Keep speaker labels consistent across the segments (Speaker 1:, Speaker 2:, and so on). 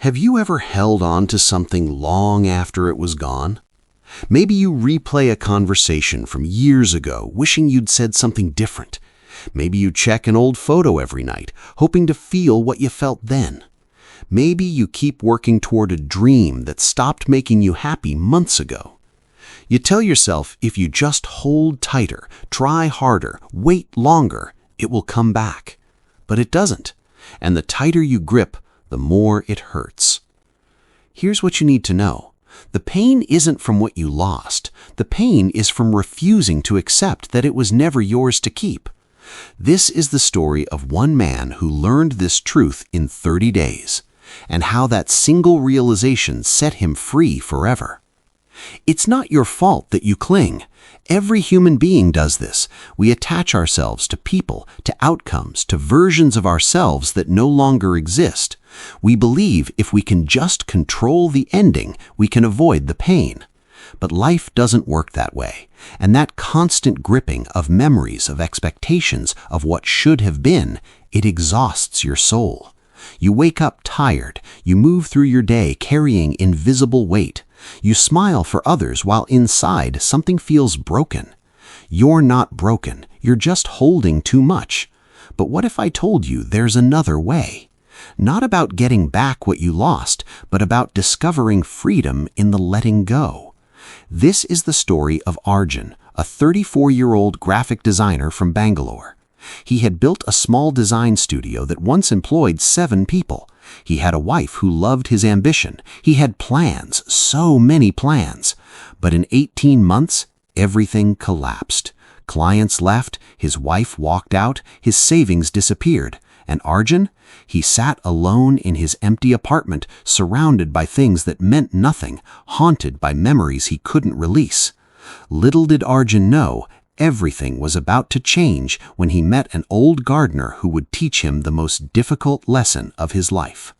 Speaker 1: Have you ever held on to something long after it was gone? Maybe you replay a conversation from years ago, wishing you'd said something different. Maybe you check an old photo every night, hoping to feel what you felt then. Maybe you keep working toward a dream that stopped making you happy months ago. You tell yourself if you just hold tighter, try harder, wait longer, it will come back. But it doesn't. And the tighter you grip, the more it hurts. Here's what you need to know. The pain isn't from what you lost. The pain is from refusing to accept that it was never yours to keep. This is the story of one man who learned this truth in 30 days, and how that single realization set him free forever. It's not your fault that you cling. Every human being does this. We attach ourselves to people, to outcomes, to versions of ourselves that no longer exist. We believe if we can just control the ending, we can avoid the pain. But life doesn't work that way, and that constant gripping of memories, of expectations, of what should have been, it exhausts your soul. You wake up tired, you move through your day carrying invisible weight. You smile for others while inside something feels broken. You're not broken, you're just holding too much. But what if I told you there's another way? Not about getting back what you lost, but about discovering freedom in the letting go. This is the story of Arjun, a 34-year-old graphic designer from Bangalore. He had built a small design studio that once employed 7 people. He had a wife who loved his ambition. He had plans, so many plans. But in 18 months, everything collapsed. Clients left, his wife walked out, his savings disappeared. And Arjun? He sat alone in his empty apartment, surrounded by things that meant nothing, haunted by memories he couldn't release. Little did Arjun know, everything was about to change when he met an old gardener who would teach him the most difficult lesson of his life.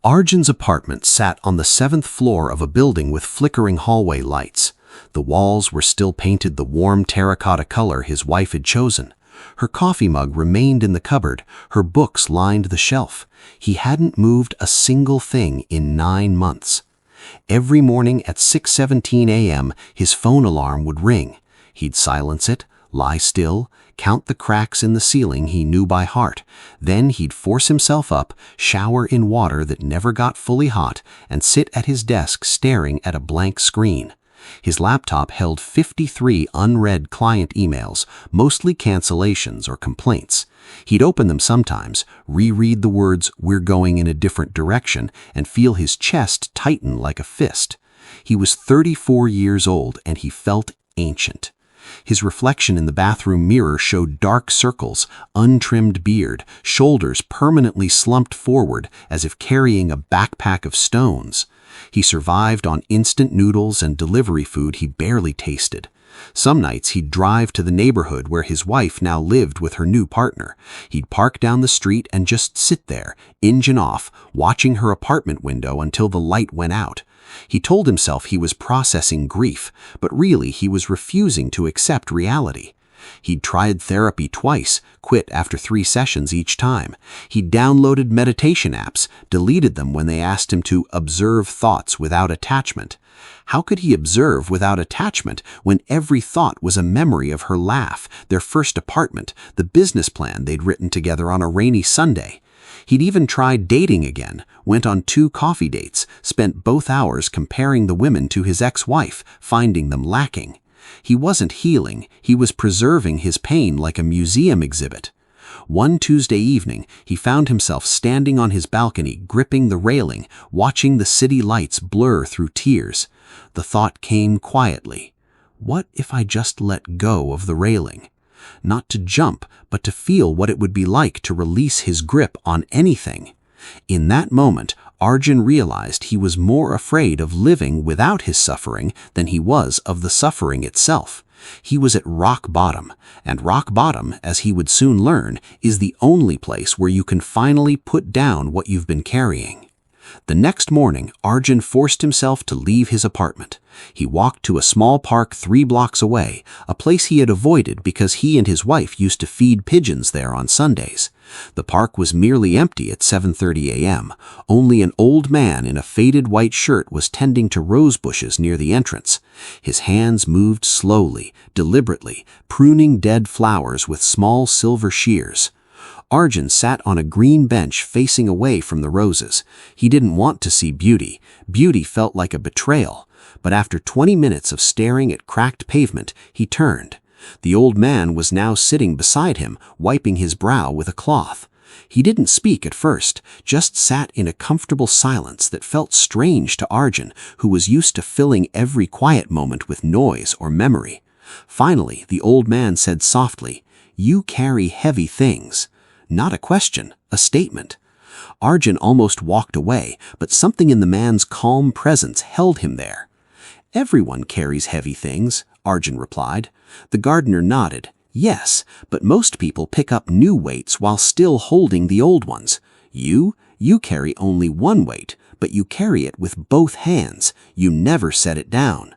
Speaker 1: Arjun's apartment sat on the 7th floor of a building with flickering hallway lights. The walls were still painted the warm terracotta color his wife had chosen. Her coffee mug remained in the cupboard, her books lined the shelf. He hadn't moved a single thing in 9 months. Every morning at 6:17 a.m., his phone alarm would ring. He'd silence it, lie still, count the cracks in the ceiling he knew by heart. Then he'd force himself up, shower in water that never got fully hot, and sit at his desk staring at a blank screen. His laptop held 53 unread client emails, mostly cancellations or complaints. He'd open them sometimes, reread the words, "We're going in a different direction," and feel his chest tighten like a fist. He was 34 years old and he felt ancient. His reflection in the bathroom mirror showed dark circles, untrimmed beard, shoulders permanently slumped forward as if carrying a backpack of stones. He survived on instant noodles and delivery food he barely tasted. Some nights he'd drive to the neighborhood where his wife now lived with her new partner. He'd park down the street and just sit there, engine off, watching her apartment window until the light went out. He told himself he was processing grief, but really he was refusing to accept reality. He'd tried therapy twice, quit after 3 sessions each time. He'd downloaded meditation apps, deleted them when they asked him to observe thoughts without attachment. How could he observe without attachment when every thought was a memory of her laugh, their first apartment, the business plan they'd written together on a rainy Sunday? He'd even tried dating again, went on 2 coffee dates, spent both hours comparing the women to his ex-wife, finding them lacking. He wasn't healing, he was preserving his pain like a museum exhibit. One Tuesday evening, he found himself standing on his balcony, gripping the railing, watching the city lights blur through tears. The thought came quietly. What if I just let go of the railing? Not to jump, but to feel what it would be like to release his grip on anything. In that moment, Arjun realized he was more afraid of living without his suffering than he was of the suffering itself. He was at rock bottom, and rock bottom, as he would soon learn, is the only place where you can finally put down what you've been carrying. The next morning, Arjun forced himself to leave his apartment. He walked to a small park 3 blocks away, a place he had avoided because he and his wife used to feed pigeons there on Sundays. The park was nearly empty at 7:30 a.m. Only an old man in a faded white shirt was tending to rose bushes near the entrance. His hands moved slowly, deliberately, pruning dead flowers with small silver shears. Arjun sat on a green bench facing away from the roses. He didn't want to see beauty. Beauty felt like a betrayal. But after 20 minutes of staring at cracked pavement, he turned. The old man was now sitting beside him, wiping his brow with a cloth. He didn't speak at first, just sat in a comfortable silence that felt strange to Arjun, who was used to filling every quiet moment with noise or memory. Finally, the old man said softly, "You carry heavy things." Not a question, a statement. Arjun almost walked away, but something in the man's calm presence held him there. "Everyone carries heavy things," Arjun replied. The gardener nodded. "Yes, but most people pick up new weights while still holding the old ones. You carry only one weight, but you carry it with both hands. You never set it down."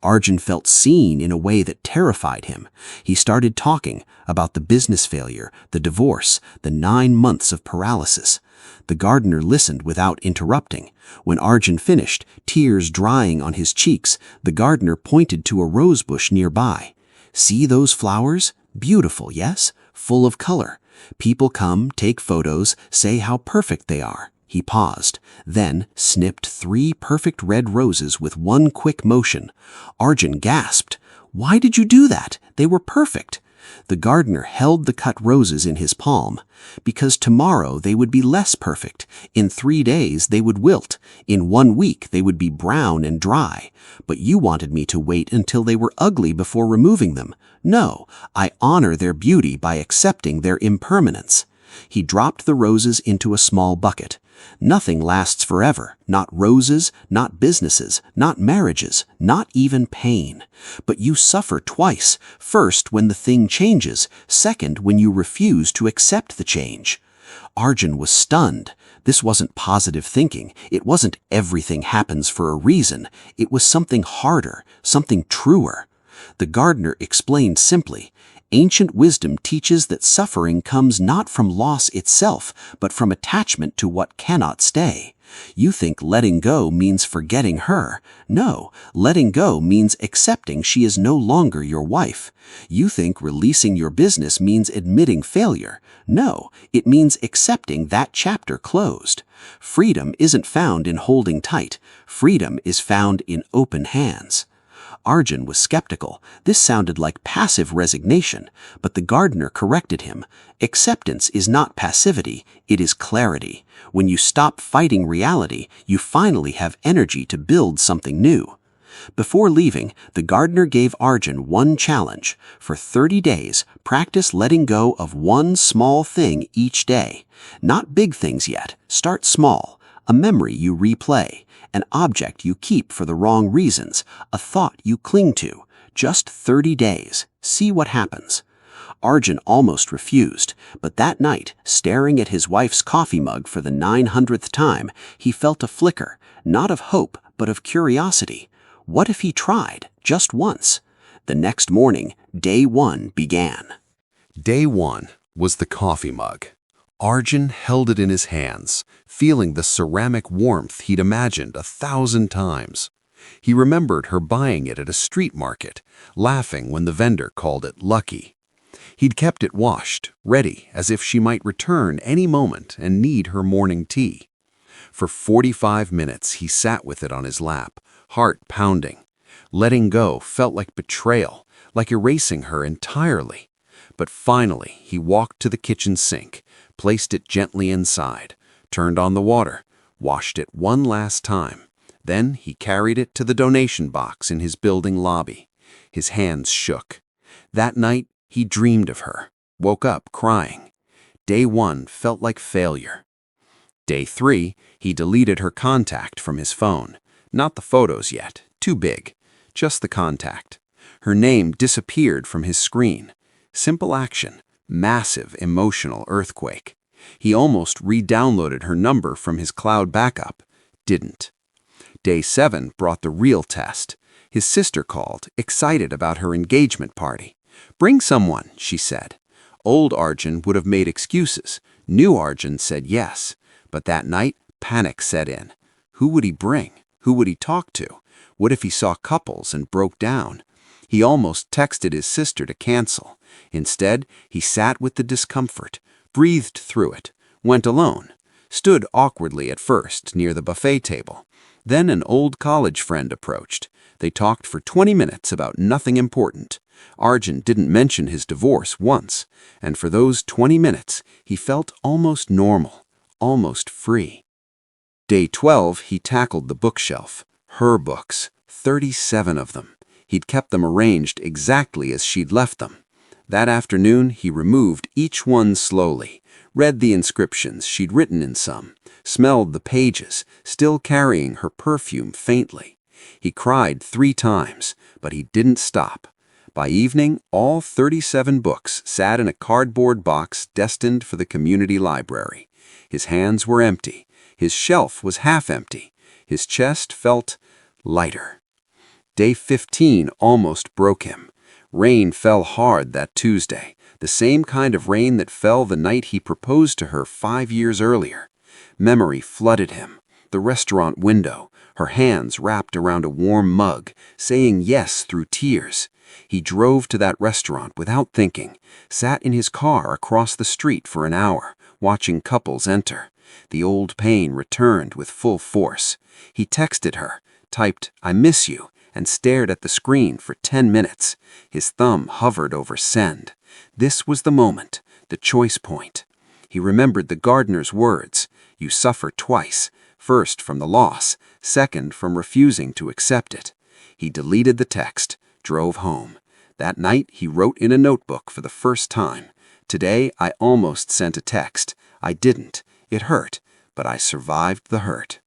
Speaker 1: Arjun felt seen in a way that terrified him. He started talking about the business failure, the divorce, the 9 months of paralysis. The gardener listened without interrupting. When Arjun finished, tears drying on his cheeks, the gardener pointed to a rosebush nearby. "See those flowers? Beautiful, yes? Full of color. People come, take photos, say how perfect they are." He paused, then snipped 3 perfect red roses with one quick motion. Arjun gasped. "Why did you do that? They were perfect." The gardener held the cut roses in his palm. "Because tomorrow they would be less perfect. In 3 days they would wilt. In 1 week they would be brown and dry. But you wanted me to wait until they were ugly before removing them. No, I honor their beauty by accepting their impermanence." He dropped the roses into a small bucket. Nothing lasts forever, not roses, not businesses, not marriages, not even pain. But you suffer twice, first when the thing changes, second when you refuse to accept the change. Arjun was stunned. This wasn't positive thinking. It wasn't everything happens for a reason. It was something harder, something truer. The gardener explained simply, "Ancient wisdom teaches that suffering comes not from loss itself, but from attachment to what cannot stay. You think letting go means forgetting her. No, letting go means accepting she is no longer your wife. You think releasing your business means admitting failure. No, it means accepting that chapter closed. Freedom isn't found in holding tight. Freedom is found in open hands." Arjun was skeptical. This sounded like passive resignation, but the gardener corrected him. Acceptance is not passivity, it is clarity. When you stop fighting reality, you finally have energy to build something new. Before leaving, the gardener gave Arjun one challenge. For 30 days, practice letting go of one small thing each day. Not big things yet. Start small. A memory you replay. An object you keep for the wrong reasons, a thought you cling to. Just 30 days. See what happens. Arjun almost refused, but that night, staring at his wife's coffee mug for the 900th time, he felt a flicker, not of hope, but of curiosity. What if he tried, just once? The next morning, day 1 began. Day 1 was the coffee mug. Arjun held it in his hands, feeling the ceramic warmth he'd imagined 1,000 times. He remembered her buying it at a street market, laughing when the vendor called it lucky. He'd kept it washed, ready, as if she might return any moment and need her morning tea. For 45 minutes he sat with it on his lap, heart pounding. Letting go felt like betrayal, like erasing her entirely. But finally he walked to the kitchen sink, placed it gently inside, turned on the water, washed it one last time. Then he carried it to the donation box in his building lobby. His hands shook. That night, he dreamed of her, woke up crying. Day 1 felt like failure. Day 3, he deleted her contact from his phone. Not the photos yet, too big, just the contact. Her name disappeared from his screen. Simple action, massive emotional earthquake. He almost re-downloaded her number from his cloud backup.
Speaker 2: didn't. Day 7 brought the real test. His sister called, excited about her engagement party. "Bring someone," she said. Old Arjun would have made excuses. New Arjun said yes. But that night, panic set in. Who would he bring? Who would he talk to? What if he saw couples and broke down? He almost texted his sister to cancel. Instead, he sat with the discomfort, breathed through it, went alone, stood awkwardly at first near the buffet table. Then an old college friend approached. They talked for 20 minutes about nothing important. Arjun didn't mention his divorce once, and for those 20 minutes, he felt almost normal, almost free. Day 12, he tackled the bookshelf. Her books, 37 of them. He'd kept them arranged exactly as she'd left them. That afternoon, he removed each one slowly, read the inscriptions she'd written in some, smelled the pages, still carrying her perfume faintly. He cried 3 times, but he didn't stop. By evening, all 37 books sat in a cardboard box destined for the community library. His hands were empty. His shelf was half empty. His chest felt lighter. Day 15 almost broke him. Rain fell hard that Tuesday, the same kind of rain that fell the night he proposed to her 5 years earlier. Memory flooded him. The restaurant window, her hands wrapped around a warm mug, saying yes through tears. He drove to that restaurant without thinking, sat in his car across the street for an hour, watching couples enter. The old pain returned with full force. He texted her, typed, "I miss you," and stared at the screen for 10 minutes. His thumb hovered over send. This was the moment, the choice point. He remembered the gardener's words, "You suffer twice, first from the loss, second from refusing to accept it." He deleted the text, drove home. That night, he wrote in a notebook for the first time. "Today, I almost sent a text. I didn't. It hurt, but I survived the hurt."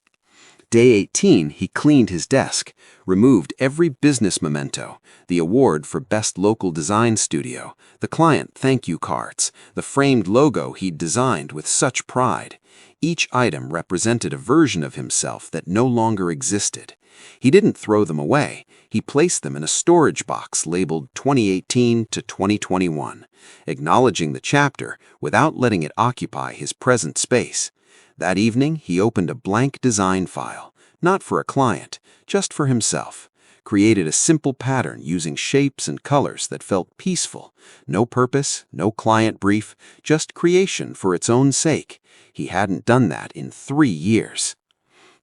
Speaker 2: Day 18, he cleaned his desk, removed every business memento, the award for Best Local Design Studio, the client thank you cards, the framed logo he'd designed with such pride. Each item represented a version of himself that no longer existed. He didn't throw them away. He placed them in a storage box labeled 2018 to 2021, acknowledging the chapter without letting it occupy his present space. That evening, he opened a blank design file, not for a client, just for himself. Created a simple pattern using shapes and colors that felt peaceful. No purpose, no client brief, just creation for its own sake. He hadn't done that in 3 years.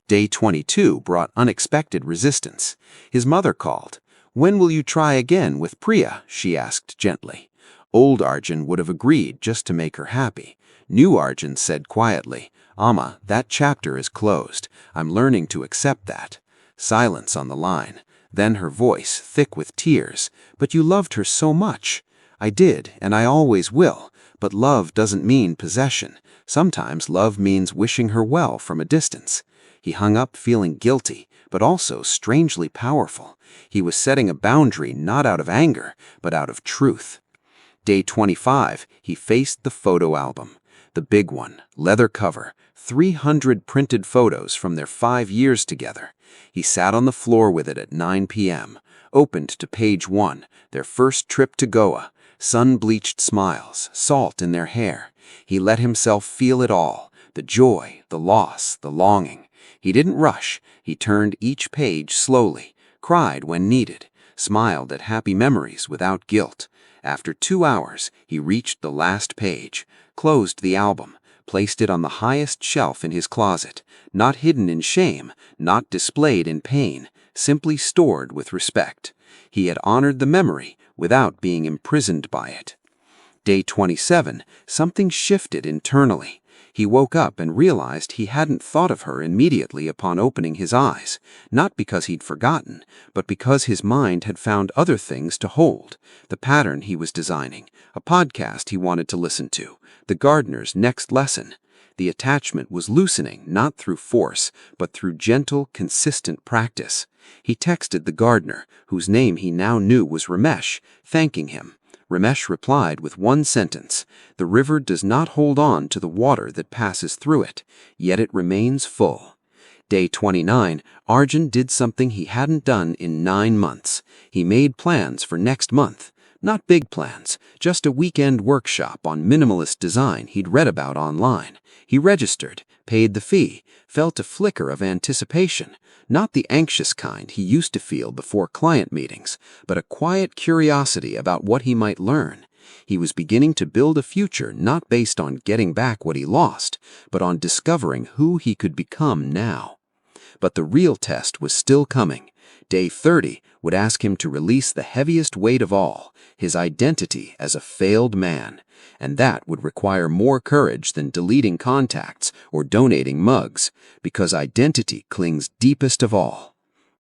Speaker 2: Day 22 brought unexpected resistance. His mother called. "When will you try again with Priya?" she asked gently. Old Arjun would have agreed just to make her happy. New Arjun said quietly, "Amma, that chapter is closed. I'm learning to accept that." Silence on the line. Then her voice, thick with tears. "But you loved her so much." "I did, and I always will. But love doesn't mean possession. Sometimes love means wishing her well from a distance." He hung up feeling guilty, but also strangely powerful. He was setting a boundary not out of anger, but out of truth. Day 25, he faced the photo album. The big one, leather cover, 300 printed photos from their 5 years together. He sat on the floor with it at 9 p.m., opened to page 1, their first trip to Goa, sun-bleached smiles, salt in their hair. He let himself feel it all, the joy, the loss, the longing. He didn't rush. He turned each page slowly, cried when needed, smiled at happy memories without guilt. After 2 hours, he reached the last page, closed the album, placed it on the highest shelf in his closet, not hidden in shame, not displayed in pain, simply stored with respect. He had honored the memory without being imprisoned by it. Day 27, something shifted internally. He woke up and realized he hadn't thought of her immediately upon opening his eyes, not because he'd forgotten, but because his mind had found other things to hold. The pattern he was designing, a podcast he wanted to listen to, the gardener's next lesson. The attachment was loosening not through force, but through gentle, consistent practice. He texted the gardener, whose name he now knew was Ramesh, thanking him. Ramesh replied with one sentence, "The river does not hold on to the water that passes through it, yet it remains full." Day 29, Arjun did something he hadn't done in 9 months. He made plans for next month. Not big plans, just a weekend workshop on minimalist design he'd read about online. He registered, paid the fee, felt a flicker of anticipation. Not the anxious kind he used to feel before client meetings, but a quiet curiosity about what he might learn. He was beginning to build a future not based on getting back what he lost, but on discovering who he could become now. But the real test was still coming. Day 30 would ask him to release the heaviest weight of all, his identity as a failed man. And that would require more courage than deleting contacts or donating mugs, because identity clings deepest of all.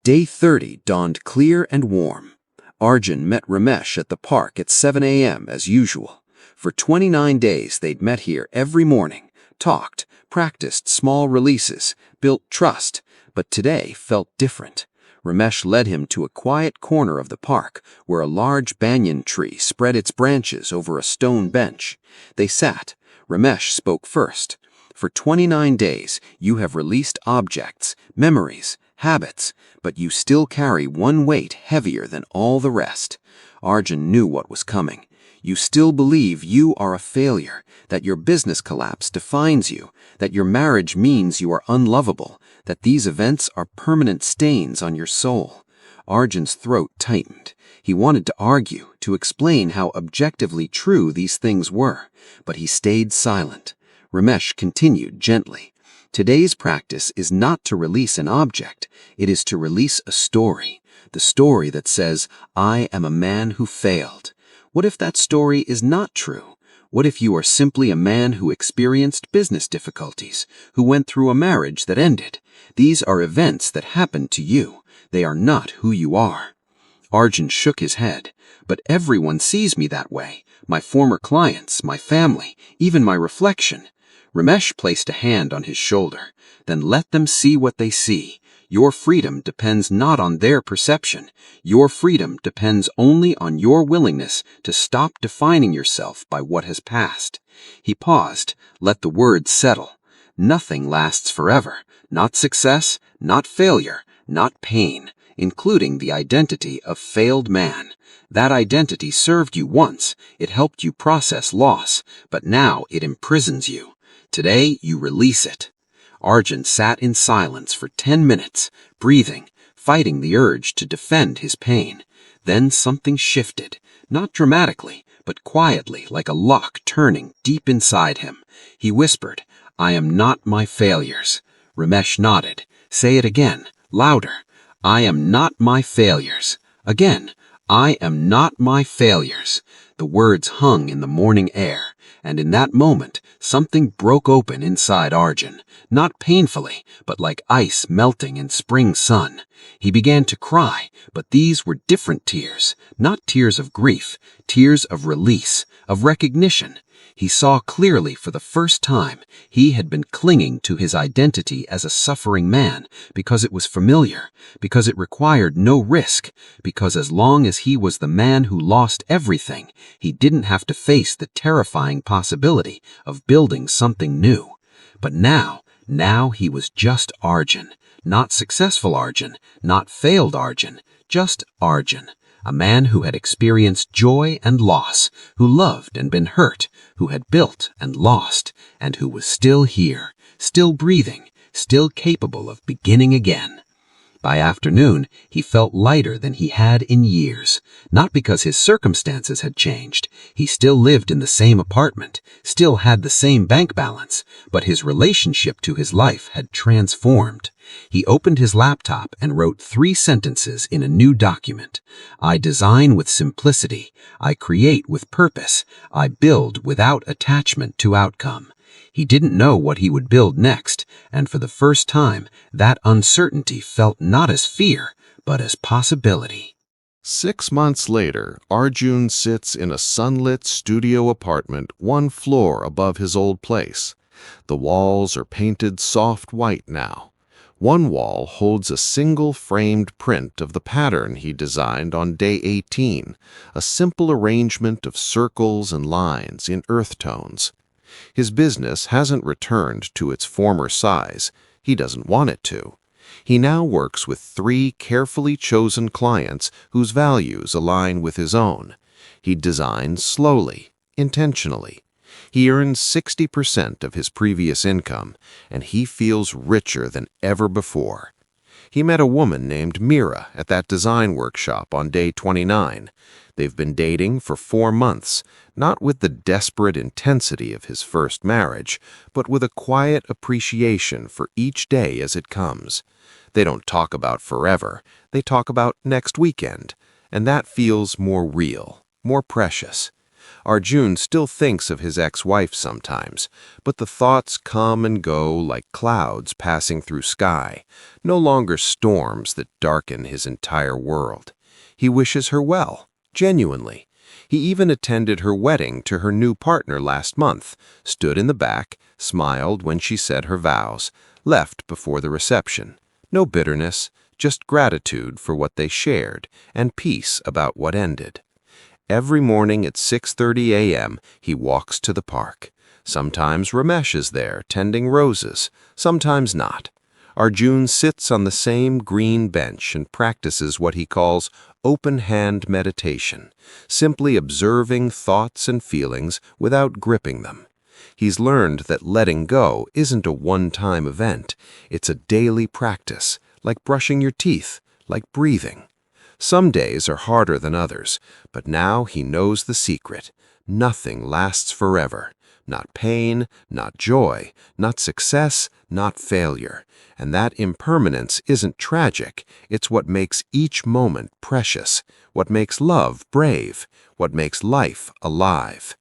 Speaker 2: Day 30 dawned clear and warm. Arjun met Ramesh at the park at 7 a.m. as usual. For 29 days they'd met here every morning, talked, practiced small releases, built trust, but today felt different. Ramesh led him to a quiet corner of the park where a large banyan tree spread its branches over a stone bench. They sat. Ramesh spoke first. For 29 days, you have released objects, memories, habits, but you still carry one weight heavier than all the rest. Arjun knew what was coming. You still believe you are a failure, that your business collapse defines you, that your marriage means you are unlovable, that these events are permanent stains on your soul. Arjun's throat tightened. He wanted to argue, to explain how objectively true these things were, but he stayed silent. Ramesh continued gently. Today's practice is not to release an object, it is to release a story. The story that says, I am a man who failed. What if that story is not true? What if you are simply a man who experienced business difficulties, who went through a marriage that ended? These are events that happened to you. They are not who you are. Arjun shook his head. But everyone sees me that way. My former clients, my family, even my reflection. Ramesh placed a hand on his shoulder. Then let them see what they see. Your freedom depends not on their perception. Your freedom depends only on your willingness to stop defining yourself by what has passed. He paused, let the words settle. Nothing lasts forever. Not success, not failure, not pain, including the identity of failed man. That identity served you once. It helped you process loss, but now it imprisons you. Today you release it. Arjun sat in silence for 10 minutes, breathing, fighting the urge to defend his pain. Then something shifted, not dramatically, but quietly, like a lock turning deep inside him. He whispered, I am not my failures. Ramesh nodded. Say it again, louder. I am not my failures. Again, I am not my failures. The words hung in the morning air, and in that moment, something broke open inside Arjun, not painfully, but like ice melting in spring sun. He began to cry, but these were different tears, not tears of grief, tears of release, of recognition. He saw clearly for the first time he had been clinging to his identity as a suffering man because it was familiar, because it required no risk, because as long as he was the man who lost everything, he didn't have to face the terrifying possibility of building something new. But now he was just Arjun, not successful Arjun, not failed Arjun, just Arjun. A man who had experienced joy and loss, who loved and been hurt, who had built and lost, and who was still here, still breathing, still capable of beginning again. By afternoon, he felt lighter than he had in years, not because his circumstances had changed. He still lived in the same apartment, still had the same bank balance, but his relationship to his life had transformed. He opened his laptop and wrote 3 sentences in a new document. I design with simplicity. I create with purpose. I build without attachment to outcome. He didn't know what he would build next, and for the first time, that uncertainty felt not as fear, but as possibility.
Speaker 1: 6 months later, Arjun sits in a sunlit studio apartment 1 floor above his old place. The walls are painted soft white now. One wall holds a single framed print of the pattern he designed on day 18, a simple arrangement of circles and lines in earth tones. His business hasn't returned to its former size. He doesn't want it to. He now works with 3 carefully chosen clients whose values align with his own. He designs slowly, intentionally. He earns 60% of his previous income, and he feels richer than ever before. He met a woman named Mira at that design workshop on day 29. They've been dating for 4 months, not with the desperate intensity of his first marriage, but with a quiet appreciation for each day as it comes. They don't talk about forever, they talk about next weekend, and that feels more real, more precious. Arjun still thinks of his ex-wife sometimes, but the thoughts come and go like clouds passing through sky, no longer storms that darken his entire world. He wishes her well, genuinely. He even attended her wedding to her new partner last month, stood in the back, smiled when she said her vows, left before the reception. No bitterness, just gratitude for what they shared, and peace about what ended. Every morning at 6:30 a.m., he walks to the park. Sometimes Ramesh is there, tending roses, sometimes not. Arjun sits on the same green bench and practices what he calls open-hand meditation, simply observing thoughts and feelings without gripping them. He's learned that letting go isn't a one-time event. It's a daily practice, like brushing your teeth, like breathing. Some days are harder than others, but now he knows the secret. Nothing lasts forever. Not pain, not joy, not success, not failure. And that impermanence isn't tragic. It's what makes each moment precious, what makes love brave, what makes life alive.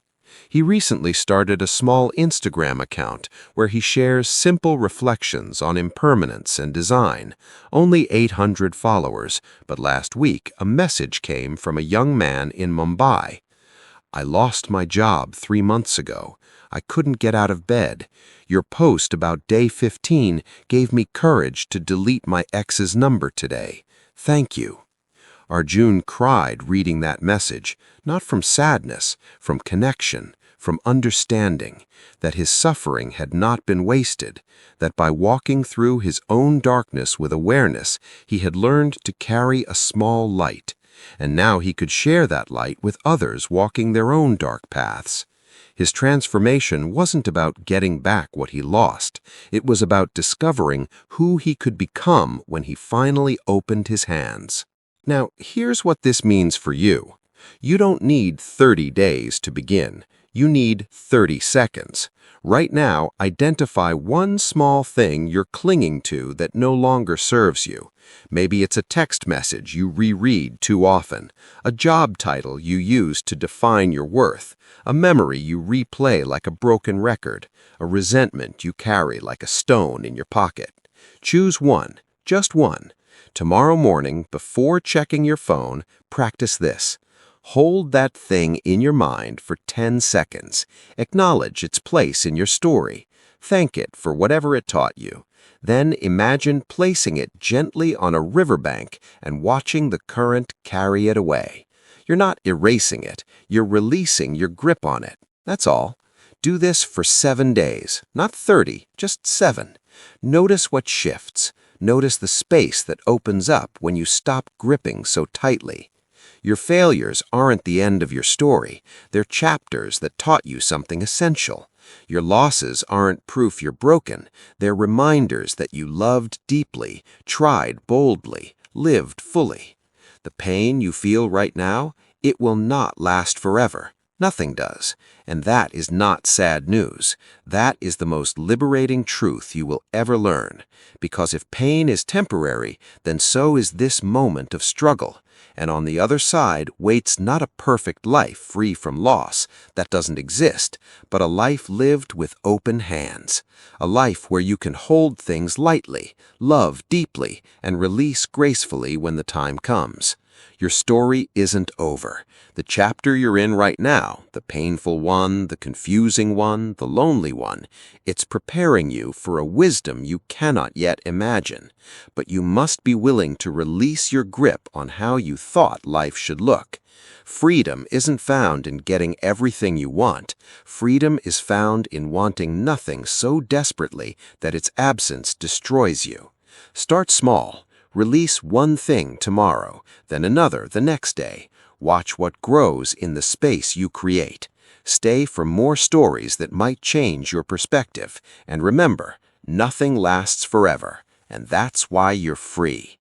Speaker 1: He recently started a small Instagram account where he shares simple reflections on impermanence and design. Only 800 followers, but last week a message came from a young man in Mumbai. "I lost my job 3 months ago. I couldn't get out of bed. Your post about day 15 gave me courage to delete my ex's number today. Thank you." Arjun cried reading that message, not from sadness, from connection, from understanding, that his suffering had not been wasted, that by walking through his own darkness with awareness, he had learned to carry a small light, and now he could share that light with others walking their own dark paths. His transformation wasn't about getting back what he lost. It was about discovering who he could become when he finally opened his hands. Now, here's what this means for you. You don't need 30 days to begin. You need 30 seconds. Right now, identify one small thing you're clinging to that no longer serves you. Maybe it's a text message you reread too often, a job title you use to define your worth, a memory you replay like a broken record, a resentment you carry like a stone in your pocket. Choose one, just one. Tomorrow morning, before checking your phone, practice this. Hold that thing in your mind for 10 seconds. Acknowledge its place in your story. Thank it for whatever it taught you. Then imagine placing it gently on a riverbank and watching the current carry it away. You're not erasing it, you're releasing your grip on it. That's all. Do this for 7 days, not 30, just 7. Notice what shifts. Notice the space that opens up when you stop gripping so tightly. Your failures aren't the end of your story. They're chapters that taught you something essential. Your losses aren't proof you're broken. They're reminders that you loved deeply, tried boldly, lived fully. The pain you feel right now, it will not last forever. Nothing does. And that is not sad news. That is the most liberating truth you will ever learn. Because if pain is temporary, then so is this moment of struggle. And on the other side waits not a perfect life free from loss, that doesn't exist, but a life lived with open hands. A life where you can hold things lightly, love deeply, and release gracefully when the time comes. Your story isn't over. The chapter you're in right now, the painful one, the confusing one, the lonely one, it's preparing you for a wisdom you cannot yet imagine. But you must be willing to release your grip on how you thought life should look. Freedom isn't found in getting everything you want. Freedom is found in wanting nothing so desperately that its absence destroys you.
Speaker 2: Start small. Release one thing tomorrow, then another the next day. Watch what grows in the space you create. Stay for more stories that might change your perspective. And remember, nothing lasts forever, and that's why you're free.